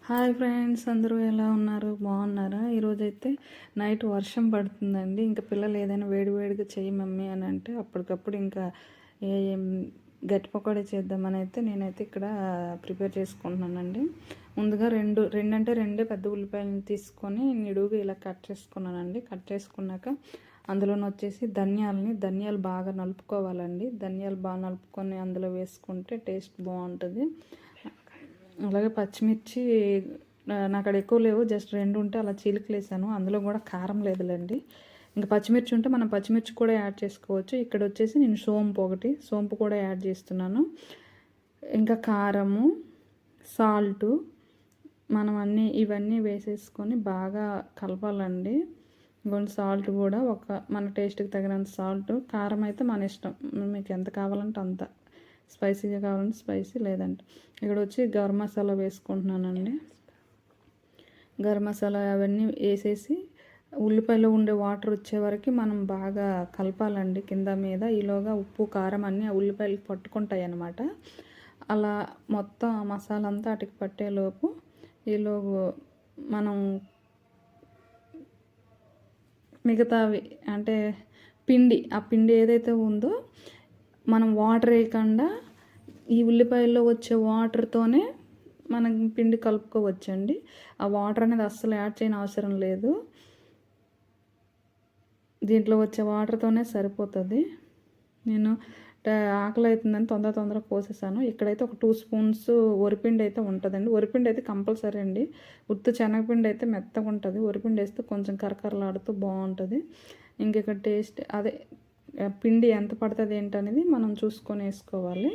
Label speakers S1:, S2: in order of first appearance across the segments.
S1: Hi friends, అందరూ ఎలా ఉన్నారు? బాగున్నారా? ఈరోజైతే నైట్ వర్షం పడుతుందండి. ఇంకా పిల్లలు ఏదైనా వేడివేడిగా చెయ్యి మమ్మీ అని అంటే అప్పటికప్పుడు ఇంకా ఏం గట్టి పకోడీ చేద్దామని అయితే నేనైతే ఇక్కడ ప్రిపేర్ చేసుకుంటున్నానండి. ముందుగా రెండే పెద్ద ఉల్లిపాయలను తీసుకొని నిడువుగా ఇలా కట్ చేసుకున్నానండి. కట్ చేసుకున్నాక అందులోని వచ్చేసి ధనియాలు బాగా నలుపుకోవాలండి. ధనియాలు బాగా నలుపుకొని అందులో వేసుకుంటే టేస్ట్ బాగుంటుంది. అలాగే పచ్చిమిర్చి నాకు అక్కడ ఎక్కువ లేవు, జస్ట్ 2 ఉంటే అలా చీలికలేసాను. అందులో కూడా కారం లేదులేండి. ఇంకా పచ్చిమిర్చి ఉంటే మనం పచ్చిమిర్చి కూడా యాడ్ చేసుకోవచ్చు. ఇక్కడ వచ్చేసి నేను సోంపు కూడా యాడ్ చేస్తున్నాను. ఇంకా కారము, సాల్టు మనం ఇవన్నీ వేసేసుకొని బాగా కలపాలండి. ఇంకొంచెం సాల్ట్ కూడా మన టేస్ట్కి తగినంత సాల్ట్. కారం అయితే మన ఇష్టం, మీకు ఎంత కావాలంటే అంత. స్పైసీగా కావాలంటే స్పైసీ, లేదంటే ఇక్కడ వచ్చి గరం మసాలా వేసుకుంటున్నానండి. గరం మసాలా అవన్నీ వేసేసి ఉల్లిపాయలో ఉండే వాటర్ వచ్చే వరకు మనం బాగా కలపాలండి కింద మీద. ఈలోగా ఉప్పు కారం అన్నీ ఆ ఉల్లిపాయలకి పట్టుకుంటాయి అన్నమాట. అలా మొత్తం మసాలా అంతా వాటికి పట్టేలోపు ఈలోపు మనం మిగతావి అంటే ఆ పిండి ఏదైతే ఉందో మనం వాటర్ వేయకుండా ఈ ఉల్లిపాయల్లో వచ్చే వాటర్తోనే మనం పిండి కలుపుకోవచ్చండి. ఆ వాటర్ అనేది అస్సలు యాడ్ చేయని అవసరం లేదు, దీంట్లో వచ్చే వాటర్తోనే సరిపోతుంది. నేను ఆకలి అవుతుందని తొందరగా పోసేసాను. ఇక్కడైతే ఒక 2 స్పూన్స్ వరిపిండి అయితే ఉంటుందండి. వరిపిండి అయితే కంపల్సరీ అండి. ఉత్త శనగపిండి అయితే మెత్తగా ఉంటుంది, వరిపిండి వేస్తే కొంచెం కరకరలాడుతూ బాగుంటుంది. ఇక్కడ టేస్ట్ అదే పిండి ఎంత పడుతుంది ఏంటనేది మనం చూసుకొని వేసుకోవాలి.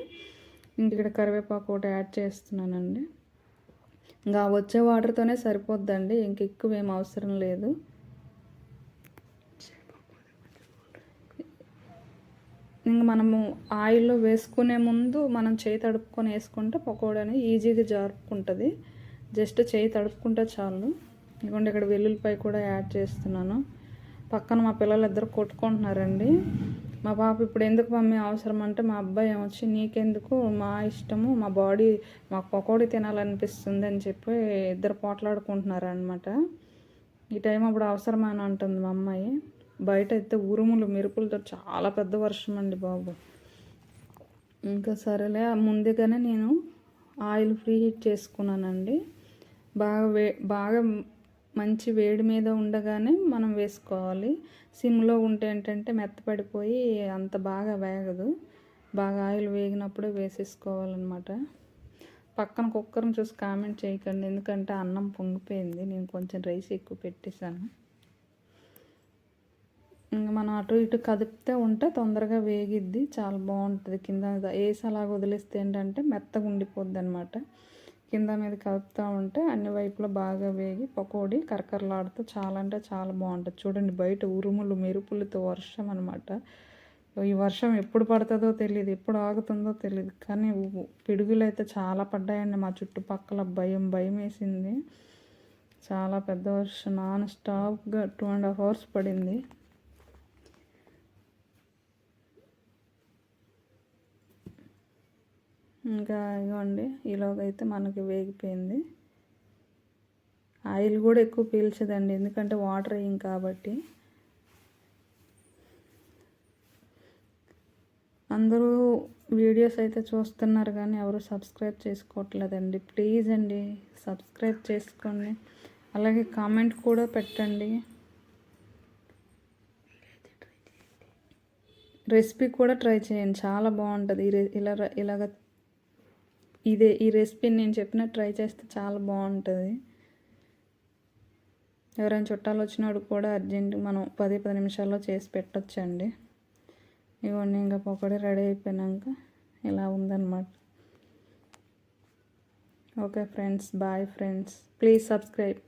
S1: ఇక్కడ కరివేపాకు ఒకటి యాడ్ చేస్తున్నానండి. ఇంకా వచ్చే వాటర్తోనే సరిపోద్దండి, ఎక్కువ ఏం అవసరం లేదు. ఇంకా మనము ఆయిల్లో వేసుకునే ముందు మనం చేయి తడుపుకొని వేసుకుంటే పకోడీ ఈజీగా జారుకుంటుంది. జస్ట్ చేయి తడుపుకుంటే చాలు. ఇదిగోండి ఇక్కడ వెల్లుల్లిపాయ కూడా యాడ్ చేస్తున్నాను. పక్కన మా పిల్లలు ఇద్దరు కొట్టుకుంటున్నారండి. మా పాప ఇప్పుడు ఎందుకు మమ్మీ అవసరం అంటే, మా అబ్బాయి ఏమొచ్చి నీకెందుకు, మా ఇష్టము, మా బాడీ మాకు పకోడీ తినాలనిపిస్తుంది అని చెప్పి ఇద్దరు పోట్లాడుకుంటున్నారు అనమాట. ఈ టైం అప్పుడు అవసరమని అంటుంది మా అమ్మాయి. బయట అయితే ఉరుములు మెరుపులతో చాలా పెద్ద వర్షం అండి బాబు. ఇంకా సరేలే ముందుగానే నేను ఆయిల్ ఫ్రీ హీట్ చేసుకున్నానండి. బాగా మంచి వేడి మీద ఉండగానే మనం వేసుకోవాలి. సిమ్లో ఉంటే ఏంటంటే మెత్తపడిపోయి అంత బాగా వేగదు. బాగా ఆయిల్ వేగినప్పుడే వేసేసుకోవాలన్నమాట. పక్కన కుక్కర్ని చూసి కామెంట్ చేయకండి, ఎందుకంటే అన్నం పొంగిపోయింది, నేను కొంచెం రైస్ ఎక్కువ పెట్టేశాను. ఇంకా మనం అటు ఇటు కదిపితే ఉంటే తొందరగా వేగిద్ది, చాలా బాగుంటుంది. కింద వేసి అలాగ వదిలేస్తే ఏంటంటే మెత్తగా ఉండిపోద్ది అనమాట. కింద మీద కలుపుతూ ఉంటే అన్ని వైపులా బాగా వేగి పకోడీ కరకరలాడుతూ చాలా అంటే చాలా బాగుంటుంది. చూడండి బయట ఉరుములు మెరుపులతో వర్షం అనమాట. ఈ వర్షం ఎప్పుడు పడుతుందో తెలియదు, ఎప్పుడు ఆగుతుందో తెలియదు, కానీ పిడుగులు అయితే చాలా పడ్డాయండి మా చుట్టుపక్కల. భయం వేసింది. చాలా పెద్ద వర్షం, నాన్ స్టాప్గా 2.5 hours పడింది. ఇంకా ఇవ్వండి, ఈలోగైతే మనకి వేగిపోయింది. ఆయిల్ కూడా ఎక్కువ పీల్చదండి, ఎందుకంటే వాటర్ వేయం కాబట్టి. అందరూ వీడియోస్ అయితే చూస్తున్నారు కానీ ఎవరు సబ్స్క్రైబ్ చేసుకోవట్లేదండి. ప్లీజ్ అండి సబ్స్క్రైబ్ చేసుకోండి, అలాగే కామెంట్ కూడా పెట్టండి. రెసిపీ కూడా ట్రై చేయండి, చాలా బాగుంటుంది. ఇలాగ ఈ రెసిపీని నేను చెప్పినట్టు ట్రై చేస్తే చాలా బాగుంటుంది. ఎవరైనా చుట్టాలు వచ్చినప్పుడు కూడా అర్జెంట్ మనం 10 నిమిషాల్లో చేసి పెట్టొచ్చండి. ఇవన్నీ ఇంకా పకోడీ రెడీ అయిపోయినాక ఇలా ఉందన్నమాట. Okay friends, bye friends, please subscribe.